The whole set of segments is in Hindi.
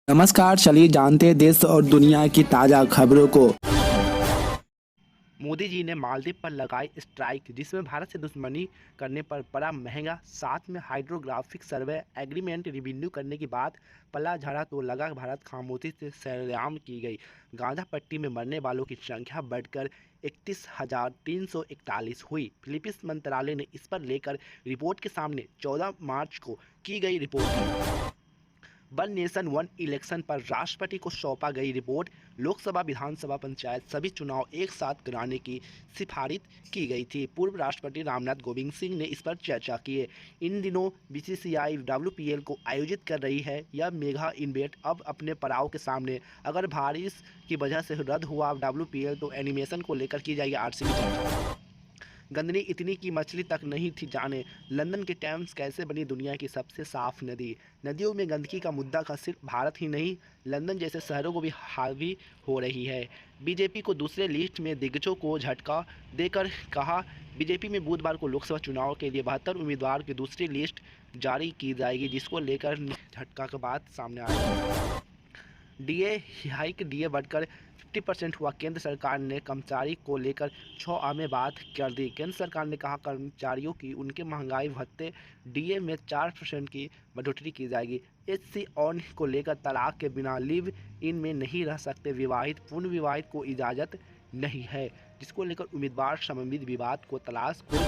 नमस्कार, चलिए जानते हैं देश और दुनिया की ताज़ा खबरों को। मोदी जी ने मालदीव पर लगाई स्ट्राइक, जिसमें भारत से दुश्मनी करने पर पड़ा महंगा। साथ में हाइड्रोग्राफिक सर्वे एग्रीमेंट रिन्यू करने की बात पल्ला झाड़ा तो लगा भारत खामोशी से सरेआम की गई। गांजा पट्टी में मरने वालों की संख्या बढ़कर 31,341 हुई। फिलीपींस मंत्रालय ने इस पर लेकर रिपोर्ट के सामने 14 मार्च को की गई report. One nation one election पर राष्ट्रपति को सौंपा गई रिपोर्ट। लोकसभा, विधानसभा, पंचायत सभी चुनाव एक साथ कराने की सिफारिश की गई थी। पूर्व राष्ट्रपति रामनाथ कोविंद सिंह ने इस पर चर्चा की है। इन दिनों बीसीसीआई डब्ल्यूपीएल को आयोजित कर रही है। यह मेगा इवेंट अब अपने पड़ाव के सामने। अगर बारिश की वजह से रद्द हुआ डब्ल्यूपीएल तो एनिमेशन को लेकर की जाएगी आरसीबी चर्चा। गंदगी इतनी कि मछली तक नहीं थी जाने। लंदन के टेम्स कैसे बनी दुनिया की सबसे साफ नदी। नदियों में गंदगी का मुद्दा का सिर्फ भारत ही नहीं, लंदन जैसे शहरों को भी हावी हो रही है। बीजेपी को दूसरे लिस्ट में दिग्गजों को झटका देकर कहा। बीजेपी में बुधवार को लोकसभा चुनाव के लिए 72 उम्मीदवार की दूसरी लिस्ट जारी की जाएगी, जिसको लेकर झटका का बात सामने आया। डीए हाइक, डीए बढ़कर 50% हुआ। केंद्र सरकार ने कर्मचारी को लेकर 6 में बात कर दी। केंद्र सरकार ने कहा कर्मचारियों की उनके महंगाई भत्ते डीए में 4% की बढ़ोतरी की जाएगी। एचसी ऑन को लेकर तलाक के बिना लिव इन में नहीं रह सकते विवाहित, पूर्ण विवाहित को इजाज़त नहीं है, जिसको लेकर उम्मीदवार समन्वित विवाद को तलाश कोई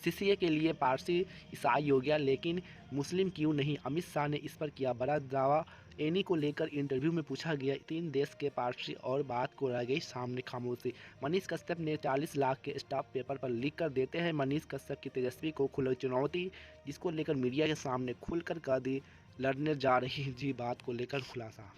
सीसीए के लिए पारसी ईसाई हो गया, लेकिन मुस्लिम क्यों नहीं? अमित शाह ने इस पर किया बड़ा दावा। एनी को लेकर इंटरव्यू में पूछा गया 3 देश के पारसी और बात को रह गई सामने खामोशी। मनीष कश्यप ने 40 लाख के स्टाफ पेपर पर लिख कर देते हैं मनीष कश्यप की तेजस्वी को खुली चुनौती, जिसको लेकर मीडिया के सामने खुलकर कह दी लड़ने जा रही जी बात को लेकर खुलासा।